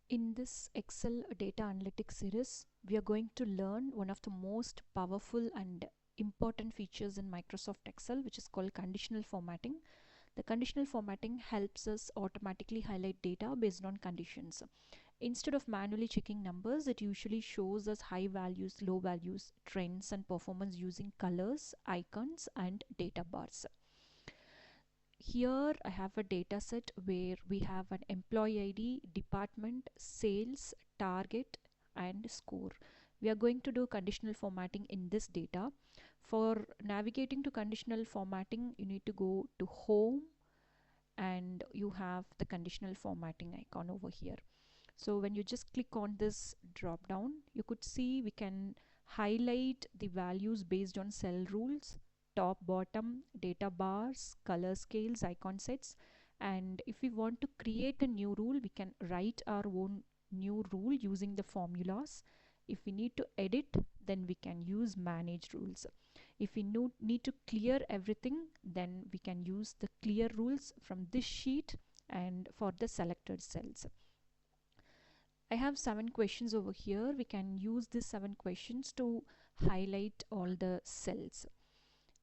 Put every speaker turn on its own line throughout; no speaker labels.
In this Excel data analytics series, we are going to learn one of the most powerful and important features in Microsoft Excel, which is called conditional formatting. The conditional formatting helps us automatically highlight data based on conditions. Instead of manually checking numbers, it usually shows us high values, low values, trends, and performance using colors, icons, and data bars. Here I have a data set where we have an employee ID, department, sales, target, and score. We are going to do conditional formatting in this data. For navigating to conditional formatting, you need to go to home and you have the conditional formatting icon over here. So when you just click on this drop down, you could see we can highlight the values based on cell rules, top, bottom, data bars, color scales, icon sets. And if we want to create a new rule, we can write our own new rule using the formulas. If we need to edit, then we can use manage rules. If we need to clear everything, then we can use the clear rules from this sheet and for the selected cells. I have 7 questions over here. We can use these 7 questions to highlight all the cells.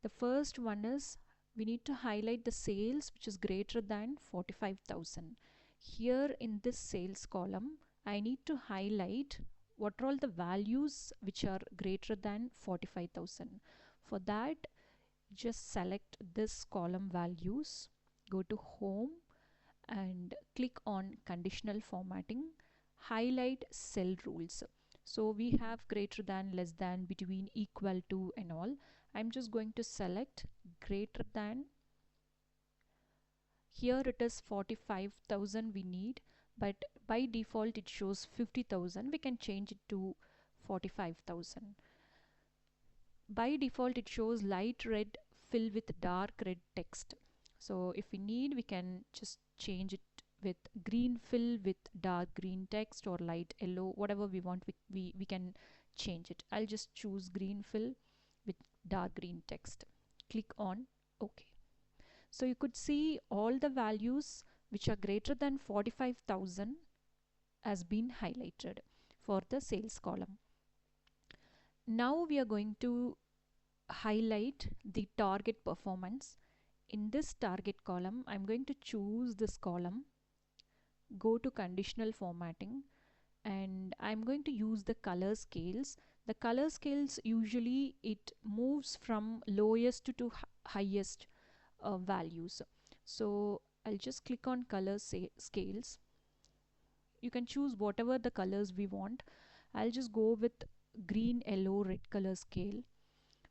The first one is we need to highlight the sales which is greater than 45,000. Here in this sales column, I need to highlight what are all the values which are greater than 45,000. For that, just select this column values, go to home and click on conditional formatting, highlight cell rules. So we have greater than, less than, between, equal to, and all. I'm just going to select greater than. Here it is 45,000 we need, but by default it shows 50,000. We can change it to 45,000. By default it shows light red fill with dark red text. So if we need, we can just change it with green fill with dark green text or light yellow, whatever we want, we can change it. I'll just choose green fill with dark green text. Click on OK. So you could see all the values which are greater than 45,000 has been highlighted for the sales column. Now we are going to highlight the target performance. In this target column, I'm going to choose this column, go to conditional formatting, and I'm going to use the color scales. The color scales usually it moves from lowest to highest values. So I'll just click on color scales. You can choose whatever the colors we want. I'll just go with green, yellow, red color scale.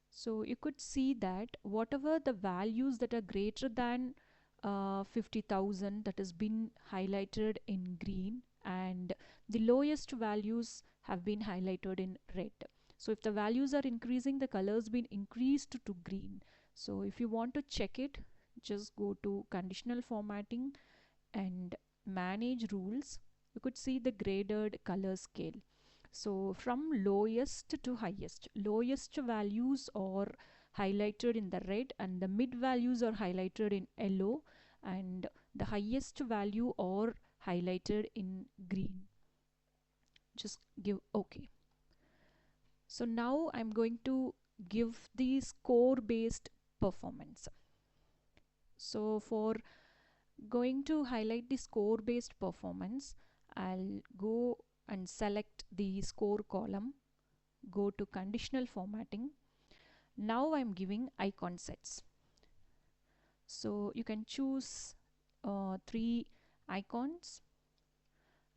So you could see that whatever the values that are greater than 50,000, that has been highlighted in green, and the lowest values have been highlighted in red. So if the values are increasing, the colors been increased to green. So if you want to check it, just go to conditional formatting and manage rules. You could see the graded color scale. So from lowest to highest, lowest values are highlighted in the red and the mid values are highlighted in yellow and the highest value are highlighted in green. Just give OK. So now I'm going to give the score based performance. So for going to highlight the score based performance, I'll go and select the score column, go to conditional formatting. Now I'm giving icon sets. So you can choose 3 icons.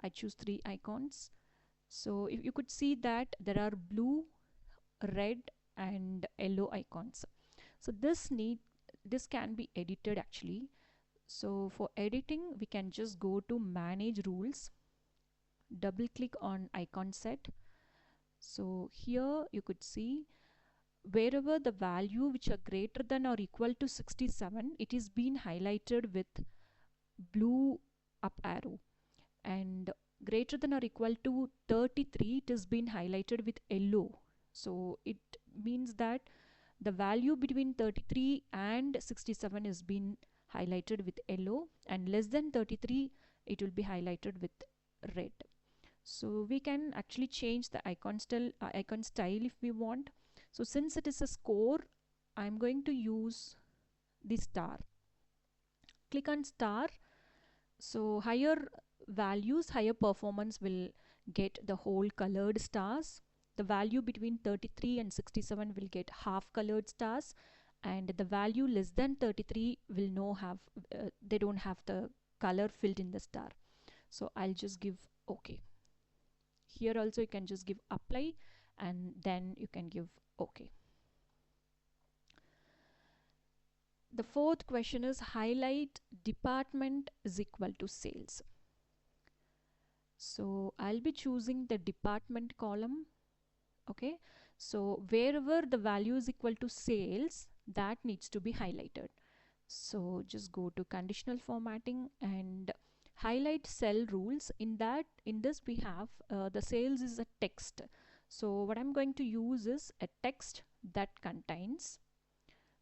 I choose 3 icons. So if you could see that there are blue, red and yellow icons. So this can be edited actually. So for editing, we can just go to manage rules, double click on icon set. So here you could see wherever the value which are greater than or equal to 67, it is being highlighted with blue up arrow, and greater than or equal to 33, it is being highlighted with yellow. So it means that the value between 33 and 67 is being highlighted with yellow, and less than 33 it will be highlighted with red. So we can actually change the icon style if we want. So since it is a score, I'm going to use the star. Click on star. So higher values, higher performance will get the whole colored stars. The value between 33 and 67 will get half colored stars, and the value less than 33 will no have they don't have the color filled in the star. So I'll just give OK. Here also you can just give apply, and then you can give OK. The fourth question is highlight department is equal to sales. So I'll be choosing the department column. Okay, so wherever the value is equal to sales, that needs to be highlighted. So just go to conditional formatting and highlight cell rules. In this we have the sales is a text. So what I'm going to use is a text that contains.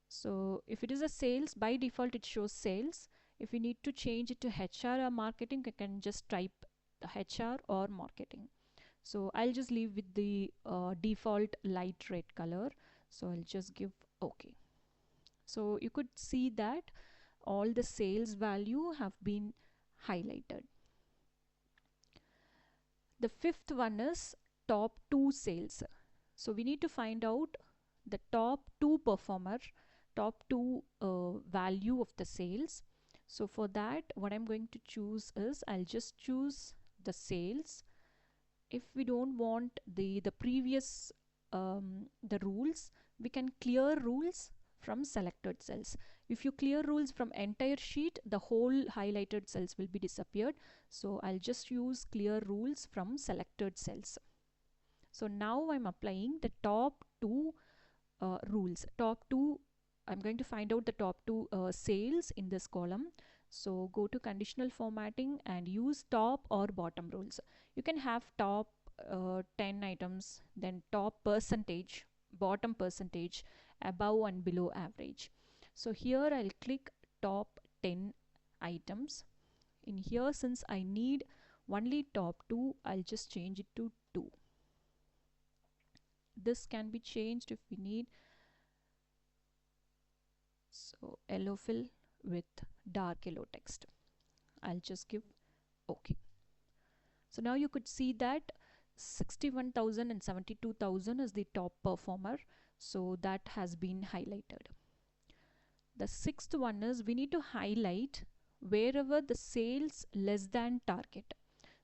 So if it is a sales, by default it shows sales. If we need to change it to HR or marketing, I can just type HR or marketing. So I'll just leave with the default light red color. So I'll just give OK. So you could see that all the sales value have been highlighted. The fifth one is top 2 sales. So we need to find out the top 2 performer, top 2 value of the sales. So for that, what I'm going to choose is I'll just choose the sales. If we don't want the previous the rules, we can clear rules from selected cells. If you clear rules from entire sheet, the whole highlighted cells will be disappeared. So I'll just use clear rules from selected cells. So now I'm applying the top 2 rules. Top 2, I'm going to find out the top 2 sales in this column. So go to conditional formatting and use top or bottom rules. You can have top 10 items, then top percentage, bottom percentage, above and below average. So here I'll click top 10 items. In here, since I need only top 2, I'll just change it to 2. This can be changed if we need. So yellow fill with dark yellow text. I'll just give OK. So now you could see that 61,000 and 72,000 is the top performer. So that has been highlighted. The sixth one is we need to highlight wherever the sales less than target.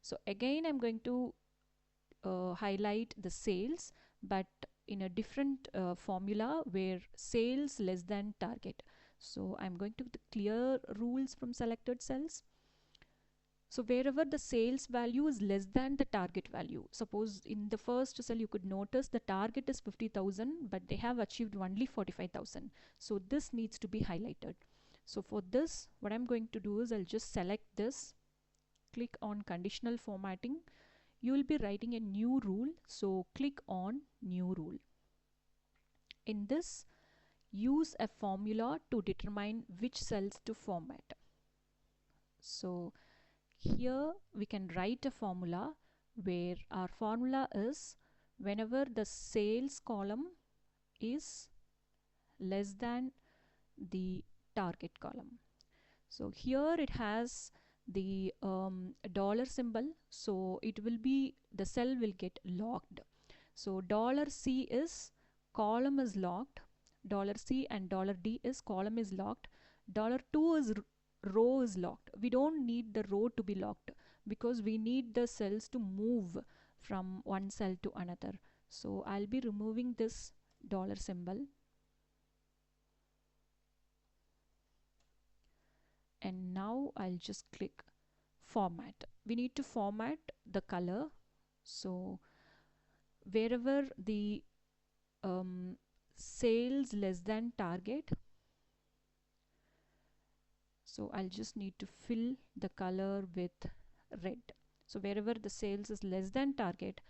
So again, I'm going to highlight the sales, but in a different formula where sales less than target. So I'm going to clear rules from selected cells. So wherever the sales value is less than the target value, suppose in the first cell you could notice the target is 50,000, but they have achieved only 45,000. So this needs to be highlighted. So for this, what I'm going to do is I'll just select this, click on conditional formatting. You will be writing a new rule. So click on new rule. In this, use a formula to determine which cells to format. So here we can write a formula where our formula is whenever the sales column is less than the target column. So here it has the dollar symbol, so it will be, the cell will get locked. So $C is column is locked, $C and $D is column is locked, $2 is row is locked. We don't need the row to be locked because we need the cells to move from one cell to another. So I'll be removing this dollar symbol, and now I'll just click format. We need to format the color. So wherever the sales less than target, so I'll just need to fill the color with red. So wherever the sales is less than target,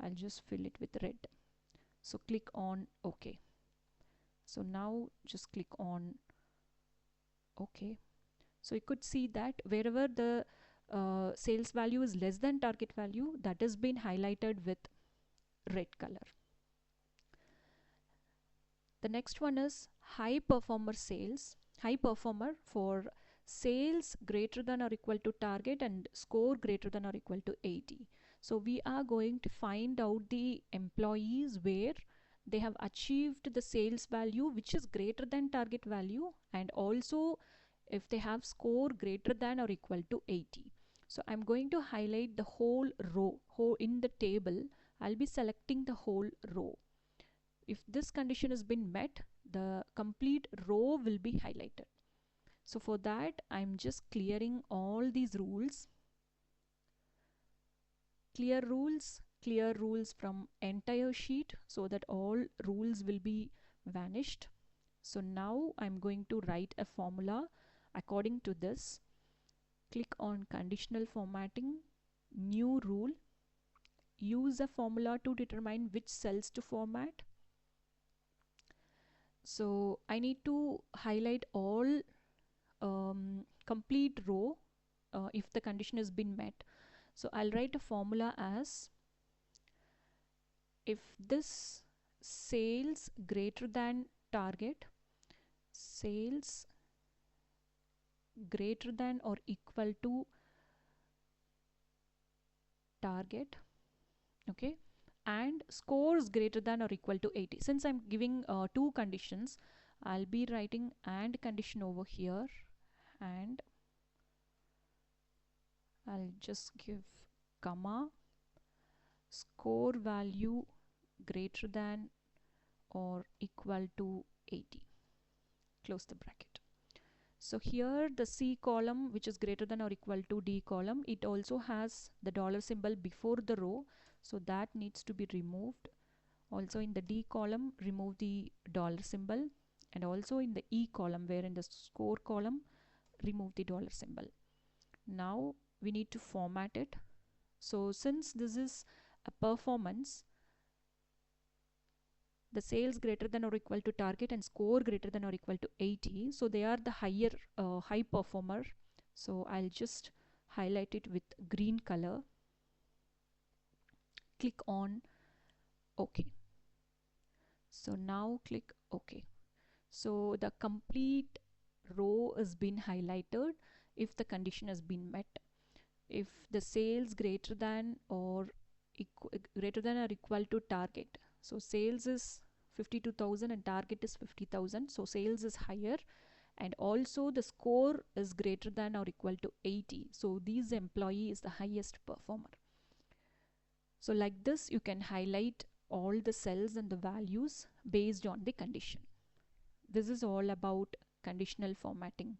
I'll just fill it with red. So click on OK. So now just click on OK. So you could see that wherever the sales value is less than target value, that has been highlighted with red color. The next one is high performer sales. High performer for sales greater than or equal to target and score greater than or equal to 80. So we are going to find out the employees where they have achieved the sales value which is greater than target value, and also if they have score greater than or equal to 80. So I'm going to highlight the whole row. In the table, I'll be selecting the whole row. If this condition has been met, the complete row will be highlighted. So for that, I'm just clearing all these rules. Clear rules from entire sheet so that all rules will be vanished. So now I'm going to write a formula according to this. Click on conditional formatting, new rule, use a formula to determine which cells to format. So I need to highlight all complete row if the condition has been met. So I'll write a formula as, if this sales greater than target, sales greater than or equal to target, okay, and scores greater than or equal to 80. Since I'm giving two conditions, I'll be writing and condition over here, and I'll just give comma, score value greater than or equal to 80, close the bracket. So here the C column, which is greater than or equal to D column, it also has the dollar symbol before the row, so that needs to be removed. Also in the D column, remove the dollar symbol, and also in the E column, where in the score column, remove the dollar symbol. Now we need to format it. So since this is a performance, the sales greater than or equal to target and score greater than or equal to 80, so they are the high performer. So I'll just highlight it with green color, click on OK. So now click OK. So the complete row has been highlighted if the condition has been met. If the sales greater than or equal to target, so sales is 52,000 and target is 50,000, so sales is higher, and also the score is greater than or equal to 80, so this employee is the highest performer. So like this, you can highlight all the cells and the values based on the condition. This is all about conditional formatting.